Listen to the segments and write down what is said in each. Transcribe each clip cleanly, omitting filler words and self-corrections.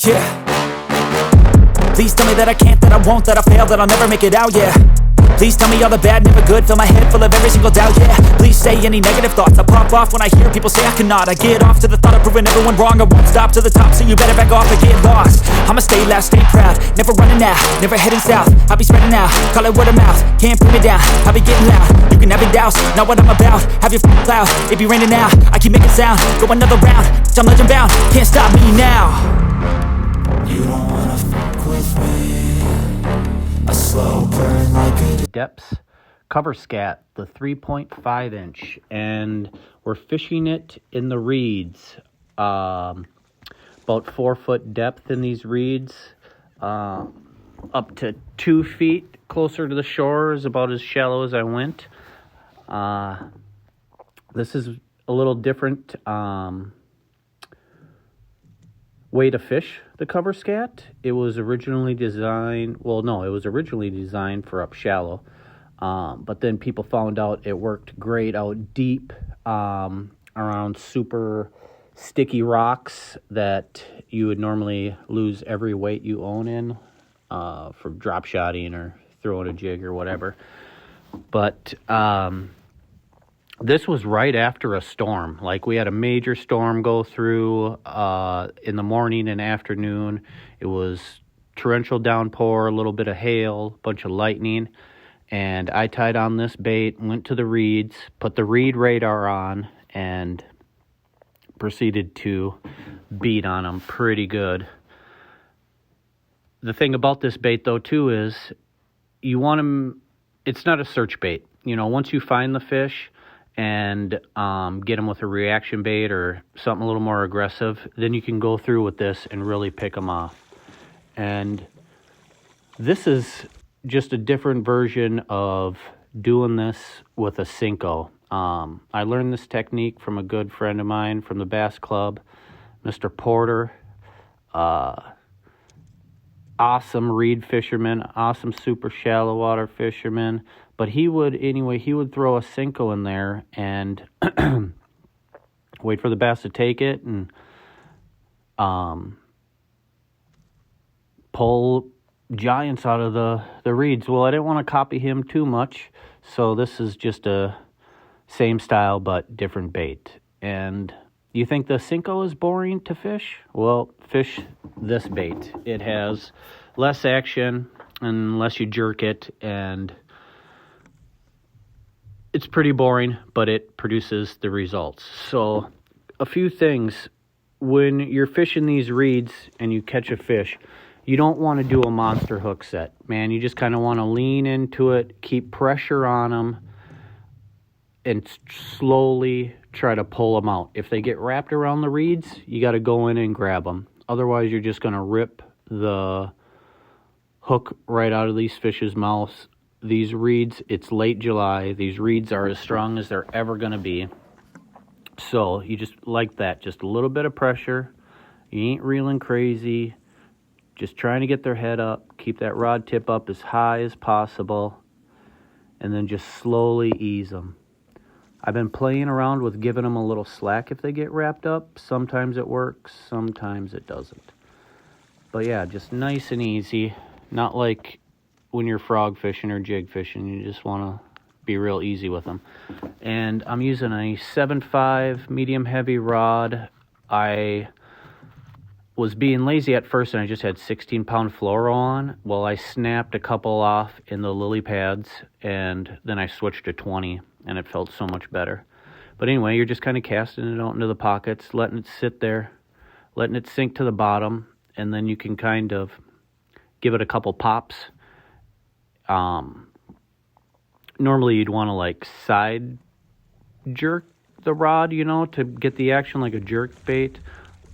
Yeah. Please tell me that I can't, that I won't, that I fail, that I'll never make it out, yeah. Please tell me all the bad, never good, fill my head full of every single doubt, yeah. Please say any negative thoughts, I pop off when I hear people say I cannot. I get off to the thought of proving everyone wrong, I won't stop to the top, so you better back off and get lost. I'ma stay loud, stay proud, never running out, never heading south. I'll be spreading out, call it word of mouth, can't put me down, I'll be getting loud. You can have your doubts, not what I'm about, have your cloud, it be raining now, I keep making sound, go another round, I'm legend bound, can't stop me now. You don't wanna fuck with me, a slow burn like a Deps cover scat, the 3.5 inch, and we're fishing it in the reeds. About 4 foot depth in these reeds, up to 2 feet closer to the shore is about as shallow as I went. This is a little different way to fish the cover scat. It was originally designed, for up shallow, but then people found out it worked great out deep, around super sticky rocks that you would normally lose every weight you own in, for drop shotting or throwing a jig or whatever. But this was right after a storm. Like, we had a major storm go through in the morning and afternoon. It was torrential downpour, a little bit of hail, a bunch of lightning. And I tied on this bait, went to the reeds, put the reed radar on, and proceeded to beat on them pretty good. The thing about this bait, though, too, is you want them, it's not a search bait. You know, once you find the fish and get them with a reaction bait or something a little more aggressive, then you can go through with this and really pick them off. And this is just a different version of doing this with a Cinco. I learned this technique from a good friend of mine from the Bass Club, Mr. Porter. Awesome reed fisherman, awesome super shallow water fisherman. But he would throw a Cinco in there and wait for the bass to take it and pull giants out of the reeds. Well, I didn't want to copy him too much, so this is just a same style but different bait. And you think the Cinco is boring to fish? Well, fish this bait. It has less action unless you jerk it, and it's pretty boring, but it produces the results. So a few things. When you're fishing these reeds and you catch a fish, you don't want to do a monster hook set, man. You just kind of want to lean into it, keep pressure on them, and slowly try to pull them out. If they get wrapped around the reeds, you got to go in and grab them. Otherwise, you're just going to rip the hook right out of these fish's mouths. These reeds, it's late July. These reeds are as strong as they're ever going to be. So you just like that, just a little bit of pressure. You ain't reeling crazy. Just trying to get their head up, keep that rod tip up as high as possible, and then just slowly ease them. I've been playing around with giving them a little slack if they get wrapped up. Sometimes it works, sometimes it doesn't. But yeah, just nice and easy. Not like when you're frog fishing or jig fishing. You just want to be real easy with them. And I'm using a 7.5 medium heavy rod. I was being lazy at first and I just had 16-pound fluoro on. Well, I snapped a couple off in the lily pads and then I switched to 20 and it felt so much better. But anyway, you're just kind of casting it out into the pockets, letting it sit there, letting it sink to the bottom, and then you can kind of give it a couple pops. Normally you'd want to like side jerk the rod, you know, to get the action like a jerk bait.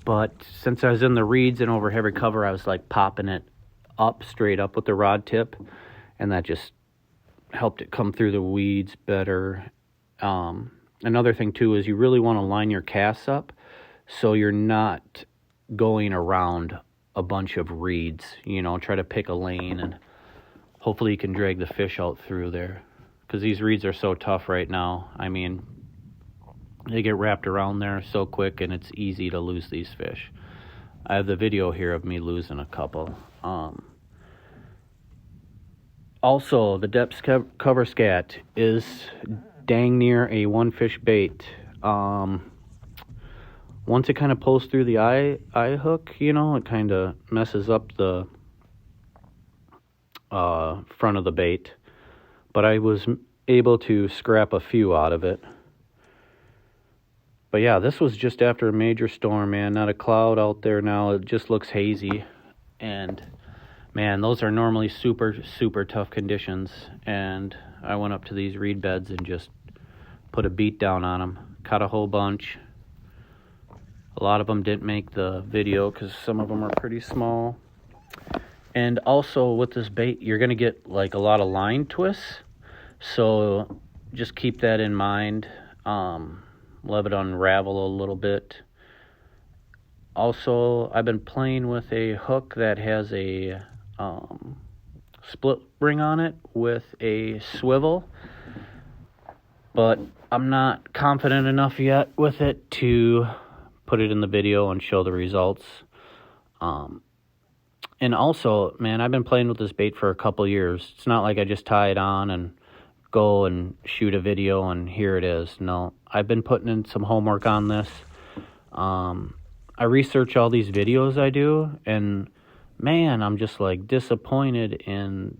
But since I was in the reeds and over heavy cover, I was like popping it up, straight up with the rod tip. And that just helped it come through the weeds better. Another thing too is you really want to line your casts up so you're not going around a bunch of reeds. You know, try to pick a lane and hopefully you can drag the fish out through there. Because these reeds are so tough right now. I mean, they get wrapped around there so quick and it's easy to lose these fish. I have the video here of me losing a couple. Also, the Deps cover scat is dang near a one fish bait. Once it kind of pulls through the eye hook, it kind of messes up the front of the bait. But I was able to scrap a few out of it. But yeah, this was just after a major storm, man. Not a cloud out there now. It just looks hazy. And man, those are normally super, super tough conditions. And I went up to these reed beds and just put a beat down on them. Caught a whole bunch. A lot of them didn't make the video because some of them are pretty small. And also with this bait, you're going to get like a lot of line twists. So just keep that in mind. Let it unravel a little bit. Also, I've been playing with a hook that has a split ring on it with a swivel, but I'm not confident enough yet with it to put it in the video and show the results. And also, man, I've been playing with this bait for a couple years. It's not like I just tie it on and go and shoot a video and here it is. No, I've been putting in some homework on this. I research all these videos I do, and man, I'm just like disappointed in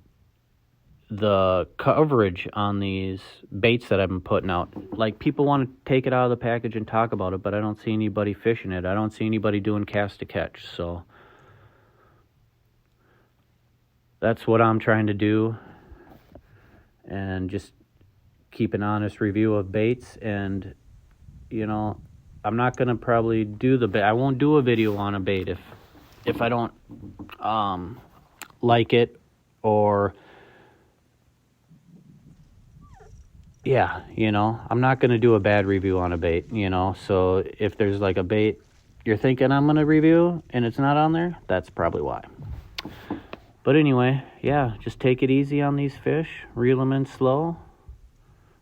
the coverage on these baits that I've been putting out. Like, people want to take it out of the package and talk about it, but I don't see anybody fishing it. I don't see anybody doing cast to catch. So that's what I'm trying to do, and just keep an honest review of baits. And I'm not gonna probably do the bait. I won't do a video on a bait if I don't like it, or I'm not gonna do a bad review on a bait. So if there's like a bait you're thinking I'm gonna review and it's not on there, that's probably why. But anyway, yeah, just take it easy on these fish. Reel them in slow.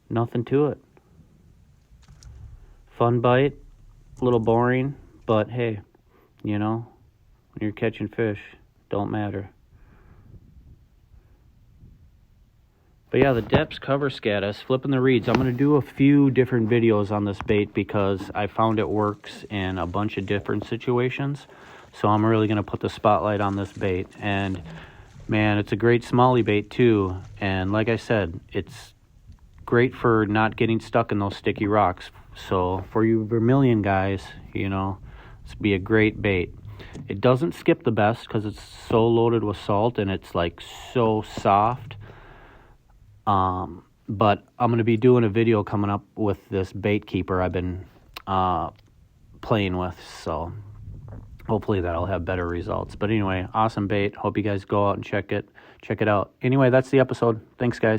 Nothing to it. Fun bite. A little boring. But hey, when you're catching fish, don't matter. But yeah, the Deps cover scat, I was flipping the reeds. I'm going to do a few different videos on this bait because I found it works in a bunch of different situations. So I'm really going to put the spotlight on this bait. And man, it's a great smallie bait too. And like I said, it's great for not getting stuck in those sticky rocks. So for you vermilion guys, it's be a great bait. It doesn't skip the best because it's so loaded with salt and it's like so soft. But I'm going to be doing a video coming up with this bait keeper I've been playing with. So hopefully that'll have better results. But anyway, awesome bait. Hope you guys go out and check it out. Anyway, that's the episode. Thanks, guys.